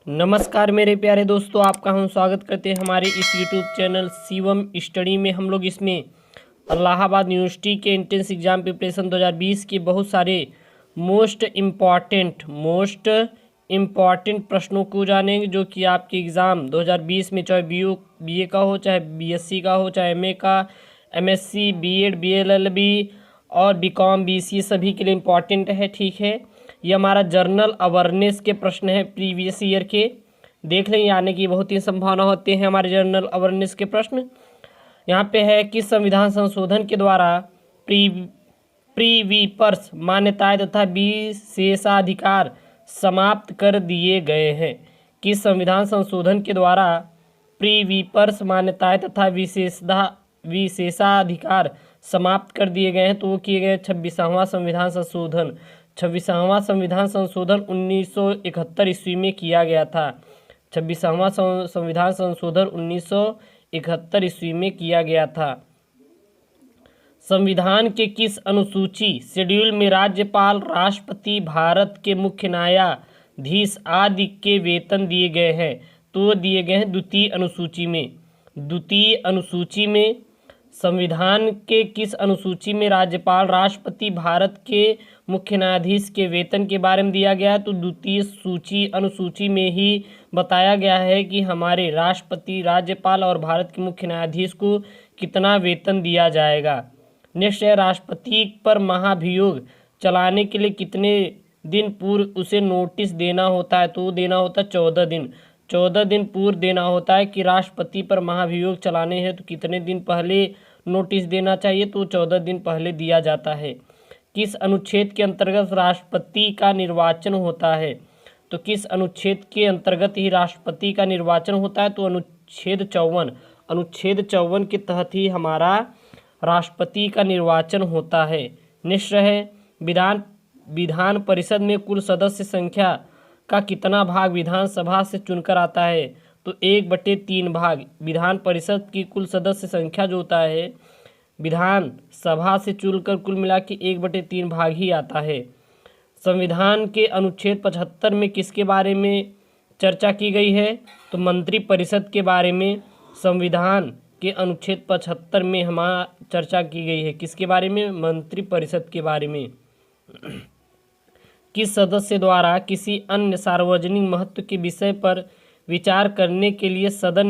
नमस्कार मेरे प्यारे दोस्तों, आपका हम स्वागत करते हैं हमारे इस यूट्यूब चैनल शिवम स्टडी में। हम लोग इसमें इलाहाबाद यूनिवर्सिटी के एंट्रेंस एग्ज़ाम प्रिपरेशन 2020 के बहुत सारे मोस्ट इम्पॉर्टेंट प्रश्नों को जानेंगे, जो कि आपके एग्ज़ाम 2020 में चाहे बीए का हो, चाहे बीएससी का हो, चाहे एमए का, एमएससी, बीएड, बीएलएलबी और बीकॉम, बीसीए सभी के लिए इम्पॉर्टेंट है। ठीक है, ये हमारा जर्नल अवेयरनेस के प्रश्न है प्रीवियस ईयर के। देख लें, आने की बहुत ही संभावना होती है हमारे जर्नल अवेयरनेस के प्रश्न। यहाँ पे है कि संविधान संशोधन के द्वारा प्रीवीपर्स मान्यताएं तथा विशेषाधिकार समाप्त कर दिए गए हैं। कि संविधान संशोधन के द्वारा प्रीवीपर्स मान्यताएं तथा विशेषाधिकार समाप्त कर दिए गए हैं। तो वो किए गए 26वां संविधान संशोधन 1971 ईस्वी में किया गया था। 26वां संविधान संशोधन 1971 ईस्वी में किया गया था। संविधान के किस अनुसूची शेड्यूल में राज्यपाल, राष्ट्रपति, भारत के मुख्य न्यायाधीश आदि के वेतन दिए गए हैं? तो दिए गए हैं द्वितीय अनुसूची में। द्वितीय अनुसूची में संविधान के किस अनुसूची में राज्यपाल, राष्ट्रपति, भारत के मुख्य न्यायाधीश के वेतन के बारे में दिया गया है? तो द्वितीय अनुसूची में ही बताया गया है कि हमारे राष्ट्रपति, राज्यपाल और भारत के मुख्य न्यायाधीश को कितना वेतन दिया जाएगा। नेक्स्ट है, राष्ट्रपति पर महाभियोग चलाने के लिए कितने दिन पूर्व उसे नोटिस देना होता है? तो देना होता है 14 दिन। 14 दिन पूर्व देना होता है कि राष्ट्रपति पर महाभियोग चलाने हैं तो कितने दिन पहले नोटिस देना चाहिए? तो 14 दिन पहले दिया जाता है। किस अनुच्छेद के अंतर्गत राष्ट्रपति का निर्वाचन होता है? तो किस अनुच्छेद के अंतर्गत ही राष्ट्रपति का निर्वाचन होता है? तो अनुच्छेद 54 के तहत ही हमारा राष्ट्रपति का निर्वाचन होता है। नेक्स्ट है, विधान परिषद में कुल सदस्य संख्या का कितना भाग विधानसभा से चुनकर आता है? तो 1/3 भाग। विधान परिषद की कुल सदस्य संख्या जो होता है विधान सभा से चुनकर कुल मिला के 1/3 भाग ही आता है। संविधान के अनुच्छेद 75 में किसके बारे में चर्चा की गई है? तो मंत्री परिषद के बारे में संविधान के अनुच्छेद 75 में हमारा चर्चा की गई है। किसके बारे में? मंत्री परिषद के बारे में। किस सदस्य द्वारा किसी अन्य सार्वजनिक महत्व के विषय पर विचार करने के लिए सदन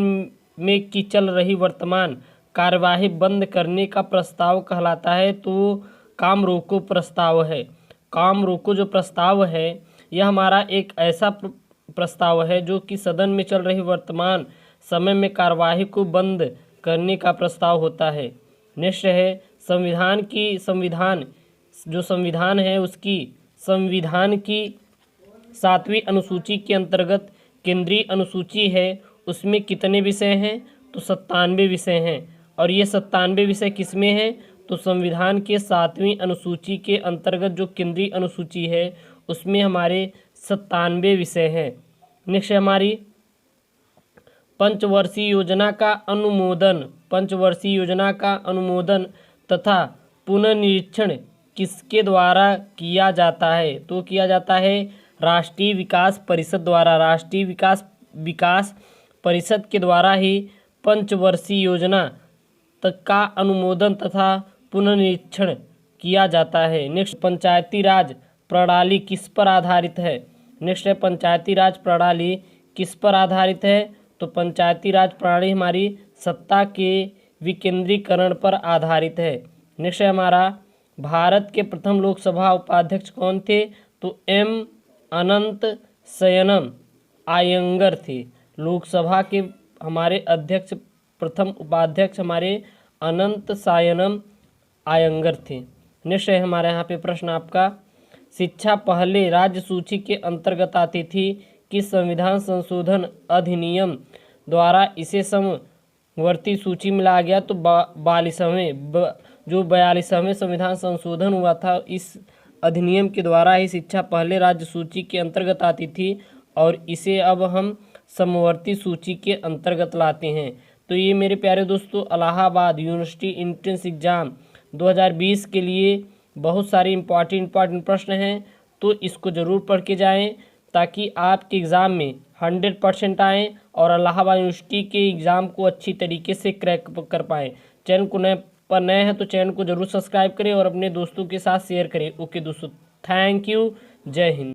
में की चल रही वर्तमान कार्यवाही बंद करने का प्रस्ताव कहलाता है? तो काम रोको प्रस्ताव है। काम रोको जो प्रस्ताव है यह हमारा एक ऐसा प्रस्ताव है जो कि सदन में चल रही वर्तमान समय में कार्यवाही को बंद करने का प्रस्ताव होता है। नेक्स्ट है, संविधान है उसकी संविधान की 7वीं अनुसूची के अंतर्गत केंद्रीय अनुसूची है, उसमें कितने विषय हैं? तो 97 विषय हैं। और ये 97 विषय किसमें हैं? तो संविधान के 7वीं अनुसूची के अंतर्गत जो केंद्रीय अनुसूची है उसमें हमारे 97 विषय हैं। नेक्स्ट है हमारी पंचवर्षीय योजना का अनुमोदन तथा पुनर्निरीक्षण किसके द्वारा किया जाता है? तो किया जाता है राष्ट्रीय विकास परिषद द्वारा। राष्ट्रीय विकास परिषद के द्वारा ही पंचवर्षीय योजना तक का अनुमोदन तथा पुनर्निरीक्षण किया जाता है। नेक्स्ट, पंचायती राज प्रणाली किस पर आधारित है? नेक्स्ट है, पंचायती राज प्रणाली किस पर आधारित है? तो पंचायती राज प्रणाली हमारी सत्ता के विकेंद्रीकरण पर आधारित है। नेक्स्ट है हमारा, भारत के प्रथम लोकसभा उपाध्यक्ष कौन थे? तो एम अनंत शयनम आयंगर थे। लोकसभा के हमारे अध्यक्ष, प्रथम उपाध्यक्ष हमारे अनंत शयनम आयंगर थे। नेक्स्ट है हमारे यहाँ पे प्रश्न आपका, शिक्षा पहले राज्य सूची के अंतर्गत आती थी कि संविधान संशोधन अधिनियम द्वारा इसे समवर्ती सूची में लाया गया? तो 42वें संविधान संशोधन हुआ था, इस अधिनियम के द्वारा ही शिक्षा पहले राज्य सूची के अंतर्गत आती थी और इसे अब हम समवर्ती सूची के अंतर्गत लाते हैं। तो ये मेरे प्यारे दोस्तों इलाहाबाद यूनिवर्सिटी एंट्रेंस एग्ज़ाम 2020 के लिए बहुत सारे इम्पॉर्टेंट प्रश्न हैं, तो इसको ज़रूर पढ़ के जाएं ताकि आपके एग्ज़ाम में 100% आएँ और इलाहाबाद यूनिवर्सिटी के एग्ज़ाम को अच्छी तरीके से क्रैक कर पाएँ। चैनल को नए हैं तो चैनल को ज़रूर सब्सक्राइब करें और अपने दोस्तों के साथ शेयर करें। ओके दोस्तों, थैंक यू। जय हिंद।